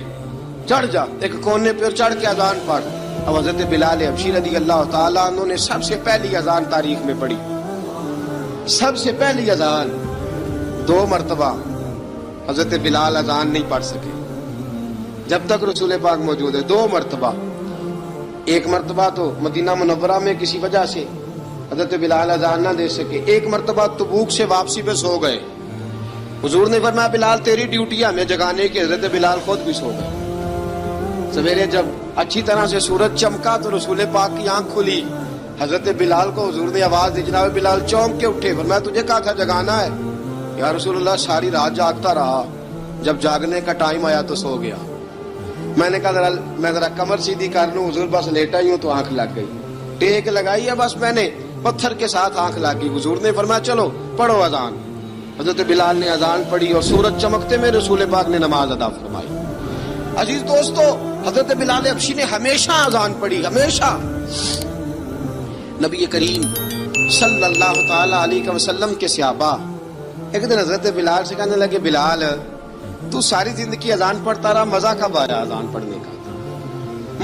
چڑھ جا ایک کونے پہ اور چڑھ کے اذان پڑھ. اب حضرت بلال حبشی رضی اللہ تعالیٰ عنہ نے سب سے پہلی اذان تاریخ میں پڑھی، سب سے پہلی اذان. 2 مرتبہ حضرت بلال اذان نہیں پڑھ سکے جب تک رسول پاک موجود ہے. 2 مرتبہ، ایک مرتبہ تو مدینہ منورہ میں کسی وجہ سے حضرت بلال اذان نہ دے سکے، ایک مرتبہ تبوک سے واپسی پہ سو گئے. حضور نے فرمایا بلال تیری ڈیوٹی ہے ہمیں جگانے کی. حضرت بلال خود بھی سو گئے. سویرے جب اچھی طرح سے سورج چمکا تو رسول پاک کی آنکھ کھلی. حضرت بلال کو حضور نے آواز دی، جناب بلال چونک کے اٹھے. فرمایا تجھے کہا تھا جگانا ہے. یا رسول اللہ ساری رات جاگتا رہا، جب جاگنے کا ٹائم آیا تو سو گیا. میں نے کہا میں ذرا کمر سیدھی کر لوں. حضور بس لیٹا ہی ہوں تو آنکھ لگ گئی، ٹیک لگائی ہے بس میں نے، پتھر کے ساتھ آنکھ لگ گئی. حضور نے فرمایا چلو پڑھو اذان. حضرت بلال نے اذان پڑھی اور سورج چمکتے میں رسول پاک نے نماز ادا فرمائی. عزیز دوستو حضرت بلال حبشی نے ہمیشہ اذان پڑھی، ہمیشہ. نبی کریم صلی اللہ تعالی علیہ وسلم کے صحابہ ایک دن حضرت بلال سے کہنے لگے بلال تو ساری زندگی اذان پڑھتا رہا، مزہ کب آیا اذان پڑھنے کا؟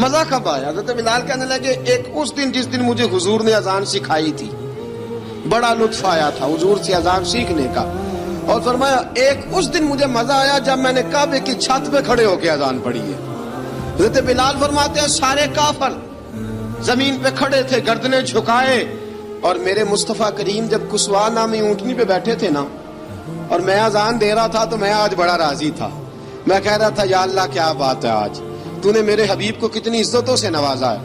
مزہ کب آیا؟ حضرت بلال کہنے لگے ایک اس دن جس دن مجھے حضور نے اذان سکھائی تھی، بڑا لطف آیا تھا حضور سے اذان سیکھنے کا. اور فرمایا ایک اس دن مجھے مزہ آیا جب میں نے کعبے کی چھت پہ کھڑے ہو کے اذان پڑھی ہے. حضرت بلال فرماتے ہیں سارے کافر زمین پہ کھڑے تھے گردنیں جھکائے، اور میرے مصطفیٰ کریم جب کسوا نامی اونٹنی پہ بیٹھے تھے نا اور میں اذان دے رہا تھا تو میں آج بڑا راضی تھا. میں کہہ رہا تھا یا اللہ کیا بات ہے، آج تو نے میرے حبیب کو کتنی عزتوں سے نوازا ہے.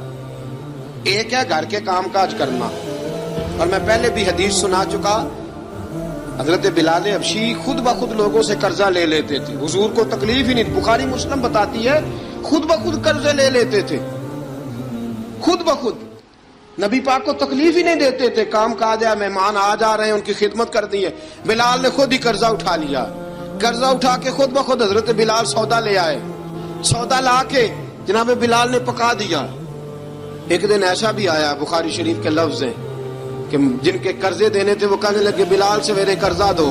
ایک ہے گھر کے کام کاج کرنا، اور میں پہلے بھی حدیث سنا چکا، حضرت بلال حبشی خود بخود لوگوں سے قرضہ لے لیتے تھے، حضور کو تکلیف ہی نہیں. بخاری مسلم بتاتی ہے خود بخود قرضے لے لیتے تھے، خود بخود نبی پاک کو تکلیف ہی نہیں دیتے تھے. کام کاج ہے، مہمان آ جا رہے ہیں ان کی خدمت کر دی ہے. بلال نے خود ہی قرضہ اٹھا لیا، قرضہ اٹھا کے خود بخود حضرت بلال سودا لے آئے، سودا لا کے جناب بلال نے پکا دیا. ایک دن ایسا بھی آیا بخاری شریف کے لفظ ہیں کہ جن کے قرضے دینے تھے وہ کہنے لگے بلال سویرے قرضہ دو.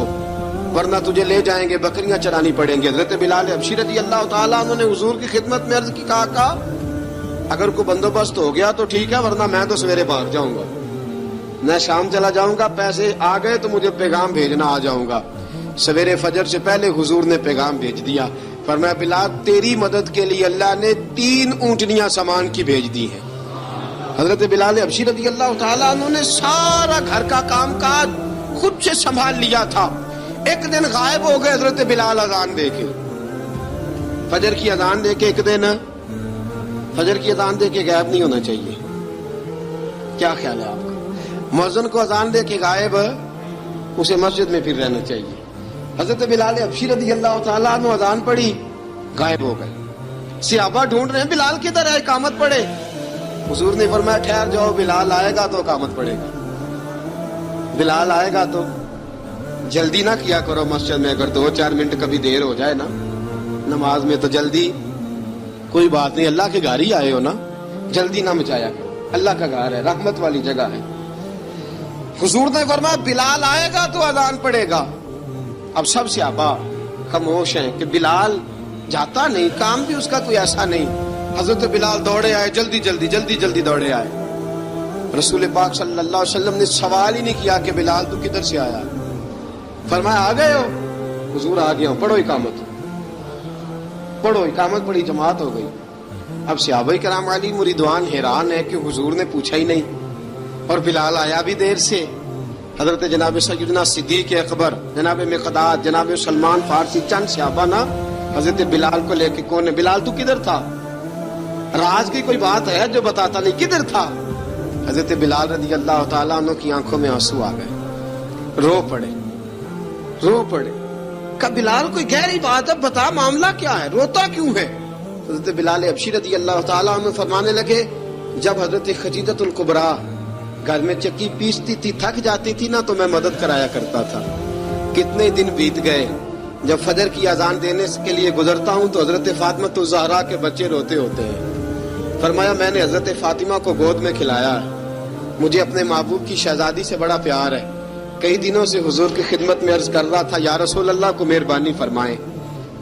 ورنہ تجھے لے جائیں گے، بکریاں چرانی پڑیں گی۔ حضرت بلال حبشی رضی اللہ تعالیٰ عنہ نے حضور کی خدمت میں عرض کی، کہا اگر کوئی بندوبست ہو گیا تو ٹھیک ہے، ورنہ میں تو سویرے بھاگ جاؤں گا، میں شام چلا جاؤں گا، پیسے آ گئے تو مجھے پیغام بھیجنا، آ جاؤں گا۔ سویرے فجر سے پہلے حضور نے پیغام بھیج دیا، فرمایا بلال تیری مدد کے لیے اللہ نے 3 اونٹنیاں سامان کی بھیج دی ہیں۔ حضرت بلال حبشی رضی اللہ تعالیٰ عنہ نے سارا گھر کا کام کاج خود سے سنبھال لیا تھا۔ ایک دن غائب ہو گئے حضرت بلال اذان دے کے، فجر کی اذان دے کے، ایک دن فجر کی اذان دے کے غائب نہیں ہونا چاہیے، کیا خیال ہے آپ کا؟ مؤذن کو اذان دے کے غائب، اسے مسجد میں پھر رہنا چاہیے۔ حضرت بلال حبشی رضی اللہ تعالیٰ عنہ اذان پڑھی، غائب ہو گئے، صحابہ ڈھونڈ رہے ہیں بلال کدھر ہے، اقامت پڑھے۔ حضور نے فرمایا ٹھہر جاؤ، بلال آئے گا تو اقامت پڑھے گا، بلال آئے گا تو جلدی نہ کیا کرو مسجد میں، اگر 2-4 منٹ کبھی دیر ہو جائے نا نماز میں تو جلدی کوئی بات نہیں، اللہ کے گھر ہی آئے ہو نا، جلدی نہ مچایا کرو، اللہ کا گھر ہے، رحمت والی جگہ ہے۔ حضور نے فرمایا بلال آئے گا تو اذان پڑے گا۔ اب سب صحابہ خاموش ہیں کہ بلال جاتا نہیں، کام بھی اس کا کوئی ایسا نہیں۔ حضرت بلال دوڑے آئے، جلدی جلدی جلدی جلدی دوڑے آئے۔ رسول پاک صلی اللہ علیہ وسلم نے سوال ہی نہیں کیا کہ بلال تو کدھر سے آیا، فرمایا آ گئے ہو؟ حضور آ گیا ہوں، پڑھو اقامت، پڑھو اقامت پڑھی، جماعت ہو گئی۔ اب صحابہ کرام علی مریدوان حیران ہے کہ حضور نے پوچھا ہی نہیں اور بلال آیا بھی دیر سے۔ حضرت جناب سیدنا صدیق اکبر، جناب مقداد، جناب سلمان فارسی، چند صحابہ نا حضرت بلال کو لے کے، کون ہے بلال تو کدھر تھا، راز کی کوئی بات ہے جو بتاتا نہیں، کدھر تھا؟ حضرت بلال رضی اللہ تعالیٰ عنہ کی آنکھوں میں آنسو آ گئے، رو پڑے رو پڑے۔ کہ بلال کوئی گہری بات ہے، بتا معاملہ کیا ہے، روتا کیوں ہے؟ حضرت بلال حبشی رضی اللہ تعالیٰ عنہ فرمانے لگے، جب حضرت خدیجہ الکبریٰ گھر میں چکی پیستی تھی، تھک جاتی تھی نا تو میں مدد کرایا کرتا تھا۔ کتنے دن بیت گئے، جب فجر کی اذان دینے کے لیے گزرتا ہوں تو حضرت فاطمہ الزہرا کے بچے روتے ہوتے ہیں۔ فرمایا میں نے حضرت فاطمہ کو گود میں کھلایا ہے، مجھے اپنے محبوب کی شہزادی سے بڑا پیار ہے۔ کئی دنوں سے حضور کی خدمت میں عرض کر رہا تھا یا رسول اللہ کو مہربانی فرمائیں۔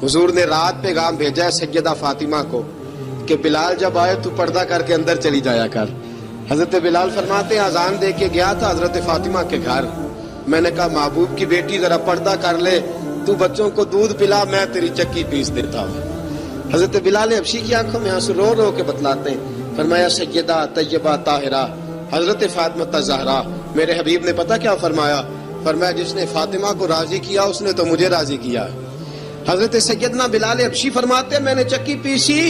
حضور نے رات پیغام بھیجا ہے سیدہ فاطمہ کو کہ بلال جب آئے تو پردہ کر کے اندر چلی جایا کر۔ حضرت بلال فرماتے ہیں اذان دے کے گیا تھا حضرت فاطمہ کے گھر، میں نے کہا محبوب کی بیٹی ذرا پردہ کر لے، تو بچوں کو دودھ پلا، میں تیری چکی پیس دیتا ہوں۔ حضرت بلال حبشی کی آنکھوں میں آنسو رو رو کے بتلاتے ہیں، فرمایا سیدہ طیبہ طاہرہ حضرت فاطمہ زہرا، میرے حبیب نے پتہ کیا فرمایا؟ فرمایا جس نے فاطمہ کو راضی کیا اس نے تو مجھے راضی کیا۔ حضرت سیدنا بلال حبشی فرماتے ہیں میں نے چکی پیسی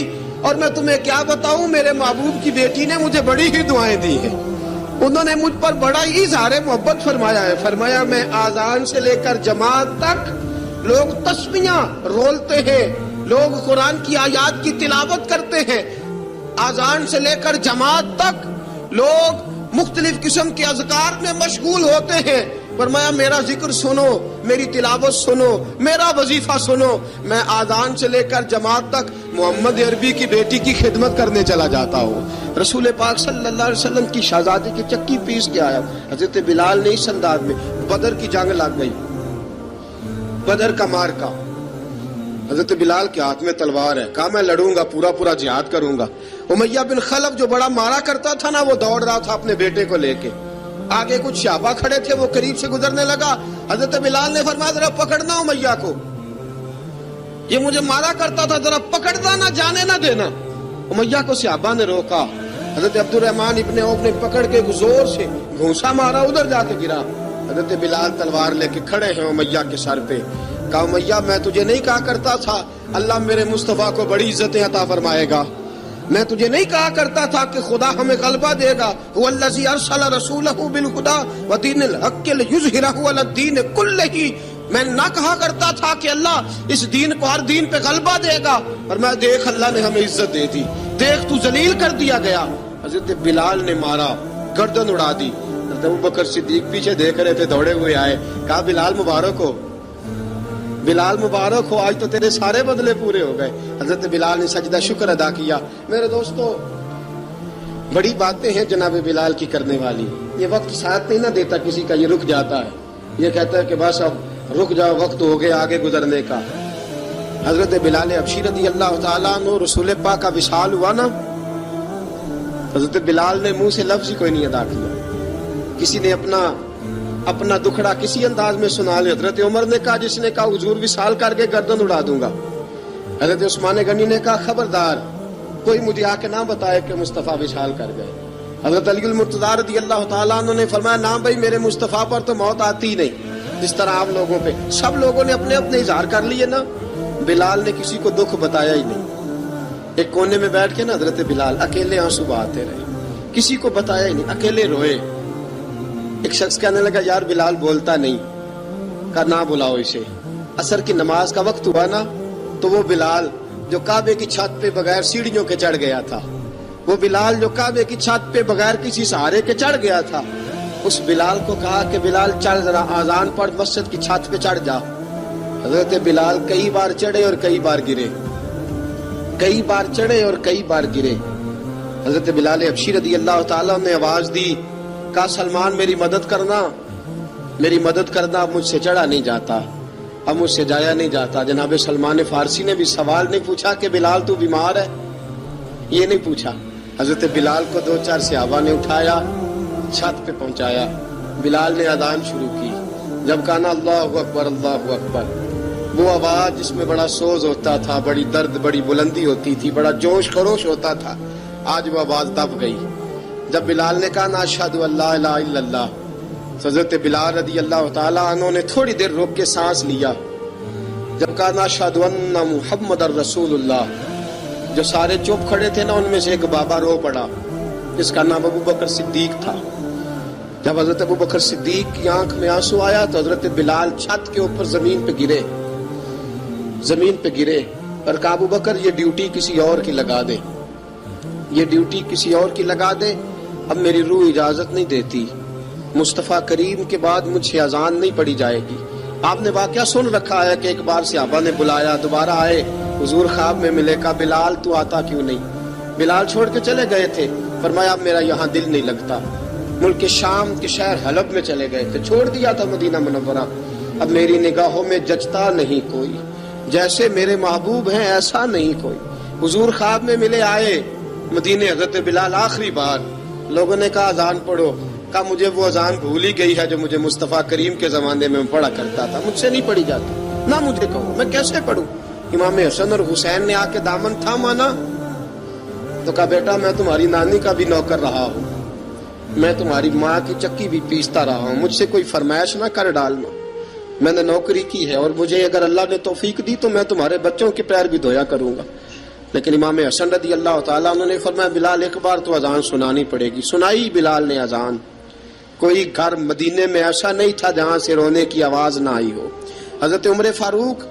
اور میں تمہیں کیا بتاؤں، میرے محبوب کی بیٹی نے مجھے بڑی ہی دعائیں دی ہیں، انہوں نے مجھ پر بڑا ہی اظہار محبت فرمایا ہے۔ فرمایا میں آذان سے لے کر جماعت تک لوگ تسبیحاں رولتے ہیں، لوگ قرآن کی آیات کی تلاوت کرتے ہیں، آذان سے لے کر جماعت تک لوگ مختلف قسم کے اذکار میں مشغول ہوتے ہیں۔ فرمایا میرا ذکر سنو، میری تلاوت سنو، میرا وظیفہ سنو، میں آذان سے لے کر جماعت تک محمد عربی کی بیٹی کی خدمت کرنے چلا جاتا ہوں۔ رسول پاک صلی اللہ علیہ وسلم کی شہزادی کی چکی پیس کے آیا۔ حضرت بلال نے اس انداز میں، بدر کی جنگ لگ گئی، بدر کا مارکا، حضرت بلال کے ہاتھ میں تلوار ہے، کہا میں لڑوں گا، پورا پورا جہاد کروں گا۔ امیہ بن خلف جو بڑا مارا کرتا تھا نا، وہ دوڑ رہا تھا اپنے بیٹے کو لے کے، آگے کچھ صحابہ کھڑے تھے، وہ قریب سے گزرنے لگا، حضرت بلال نے فرمایا ذرا پکڑنا امیہ کو، یہ مجھے مارا کرتا تھا، ذرا پکڑنا، نہ جانے نہ دینا۔ امیہ کو صحابہ نے روکا، حضرت عبد الرحمن ابن عوف نے پکڑ کے زور سے گھونسا مارا، ادھر جا کے گرا۔ حضرت بلال تلوار لے کے کھڑے ہیں امیہ کے سر پہ، کہا امیہ میں تجھے نہیں کہا کرتا تھا اللہ میرے مصطفیٰ کو بڑی عزتیں عطا فرمائے گا، میں تجھے نہیں کہا کرتا تھا کہ خدا ہمیں غلبہ دے گا، هو الذی ارسل رسولہ بالہدی ودین الحق لیظہرہ علی الدین کلہ، میں نہ کہا کرتا تھا کہ اللہ اس دین کو ہر دین پہ غلبہ دے گا، اور میں دیکھ اللہ نے ہمیں عزت دے دی، دیکھ تو ذلیل کر دیا گیا۔ حضرت بلال نے مارا، گردن اڑا دی۔ حضرت ابوبکر صدیق پیچھے دیکھ رہے تھے، دوڑے ہوئے آئے، کہا بلال مبارک ہو، بلال مبارک ہو، آج تو تیرے سارے بدلے پورے ہو گئے۔ حضرت بلال نے سجدہ شکر ادا کیا۔ میرے دوستو بڑی باتیں ہیں جناب بلال کی کرنے والی، یہ وقت ساتھ نہیں نہ دیتا کسی کا، یہ رک جاتا ہے، یہ کہتا ہے کہ بس اب رک جاؤ وقت ہو گیا آگے گزرنے کا. حضرت بلال حبشی رضی اللہ تعالیٰ عنہ رسول پاک کا وصال ہوا نا، حضرت بلال نے منہ سے لفظ ہی کوئی نہیں ادا کیا. کسی نے اپنا دکھڑا کسی انداز میں سنا لیا. حضرت عمر نے کہا، جس نے کہا حضور وصال کر کے گردن اڑا دوں گا. حضرت عثمان غنی نے کہا خبردار کوئی مجھے آ کے نہ بتائے کہ مصطفیٰ وصال کر گئے. حضرت علی المرتضیٰ رضی اللہ تعالیٰ عنہ نے فرمایا نہ بھائی میرے مصطفیٰ پر تو موت آتی ہی نہیں جس طرح آپ لوگوں پہ. سب لوگوں نے اپنے اپنے اظہار کر لیے نا، بلال نے کسی کو دکھ بتایا ہی نہیں. ایک کونے میں بیٹھ کے نا حضرت بلال اکیلے آنسو بہاتے رہے، کسی کو بتایا ہی نہیں، اکیلے روئے. ایک شخص کہنے لگا یار بلال بولتا نہیں. کہا نہ بلاؤ اسے. عصر کی نماز کا وقت ہوا نا تو وہ بلال جو کعبے کی چھت پہ بغیر سیڑھیوں کے چڑھ گیا تھا، وہ بلال جو کعبے کی چھت پہ بغیر کسی سہارے کے چڑھ گیا تھا، اس بلال کو کہا کہ بلال چڑھ ذرا آذان پڑھ مسجد کی چھت پہ چڑھ جا. حضرت بلال کئی بار چڑھے اور کئی بار گرے، کئی بار چڑھے اور کئی بار گرے. حضرت بلال حبشی رضی اللہ تعالیٰ نے آواز دی، کہا سلمان میری مدد کرنا، میری مدد کرنا. اب مجھ سے چڑھا نہیں جاتا، اب مجھ سے جایا نہیں جاتا. جناب سلمان فارسی نے بھی سوال نہیں پوچھا کہ بلال تو بیمار ہے، یہ نہیں پوچھا. حضرت بلال کو 2-4 صحابہ نے اٹھایا، چھت پہ پہنچایا. بلال نے اذان شروع کی. جب کہا نا اللہ اکبر اللہ اکبر، وہ آواز جس میں بڑا سوز ہوتا تھا، بڑی درد، بڑی بلندی ہوتی تھی، بڑا جوش خروش ہوتا تھا، آج وہ آواز دب گئی. جب بلال نے کہا نا اشہد ان لا الہ الا اللہ، حضرت بلال رضی اللہ تعالیٰ عنہ نے تھوڑی دیر روک کے سانس لیا. جب کہا نا اشہد ان محمد الرسول اللہ، جو سارے چپ کھڑے تھے نا ان میں سے ایک بابا رو پڑا جس کا نام ابو بکر صدیق تھا. جب حضرت ابو بکر صدیق کی آنکھ میں آنسو آیا تو حضرت بلال چھت کے اوپر زمین پہ گرے، زمین پہ گرے اور کہا ابو بکر یہ ڈیوٹی کسی اور کی لگا دے، یہ ڈیوٹی کسی اور کی لگا دے. اب میری روح اجازت نہیں دیتی، مصطفیٰ کریم کے بعد مجھ سے اذان نہیں پڑھی جائے گی. آپ نے واقعہ سن رکھا ہے کہ ایک بار صحابہ نے بلایا، دوبارہ آئے، حضور خواب میں ملے. کہا بلال تو آتا کیوں نہیں؟ بلال چھوڑ کے چلے گئے تھے. فرمایا اب میرا یہاں دل نہیں لگتا. ملک شام کے شہر حلب میں چلے گئے تھے، چھوڑ دیا تھا مدینہ منورہ. اب میری نگاہوں میں جچتا نہیں کوئی، جیسے میرے محبوب ہیں ایسا نہیں کوئی. حضور خواب میں ملے، آئے مدینے. حضرت بلال آخری بار، لوگوں نے کہا اذان پڑھو. کہا مجھے وہ اذان بھول ہی گئی ہے جو مجھے مصطفیٰ کریم کے زمانے میں پڑھا کرتا تھا، مجھ سے نہیں پڑھی جاتی. نہ مجھے کہو میں کیسے پڑھوں. امام حسن اور حسین نے آ کے دامن تھاما نا تو کہا بیٹا میں تمہاری نانی کا بھی نوکر رہا ہوں، میں تمہاری ماں کی چکی بھی پیستا رہا ہوں، مجھ سے کوئی فرمائش نہ کر ڈالنا. میں نے نوکری کی ہے اور مجھے اگر اللہ نے توفیق دی تو میں تمہارے بچوں کے پیر بھی دھویا کروں گا. لیکن امام حسن رضی اللہ تعالیٰ عنہ نے فرمایا بلال ایک بار تو اذان سنانی پڑے گی. سنائی بلال نے اذان. کوئی گھر مدینے میں ایسا نہیں تھا جہاں سے رونے کی آواز نہ آئی ہو. حضرت عمر فاروق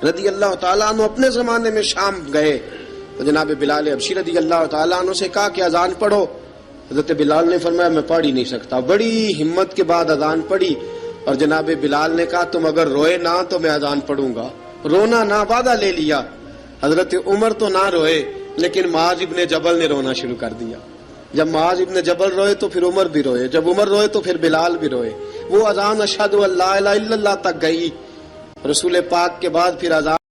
رضی اللہ تعالیٰ عنہ اپنے زمانے میں شام گئے تو جناب بلال حبشی رضی اللہ تعالیٰ عنہ سے کہا کہ اذان پڑھو. حضرت بلال نے فرمایا میں پڑھ ہی نہیں سکتا. بڑی ہمت کے بعد اذان پڑھی اور جناب بلال نے کہا تم اگر روئے نہ تو میں اذان پڑھوں گا. رونا نہ، وعدہ لے لیا. حضرت عمر تو نہ روئے لیکن معاذ ابن جبل نے رونا شروع کر دیا. جب معاذ ابن جبل روئے تو پھر عمر بھی روئے، جب عمر روئے تو پھر بلال بھی روئے. وہ اذان اشہد ان لا الہ الا اللہ تک گئی. رسول پاک کے بعد پھر اذان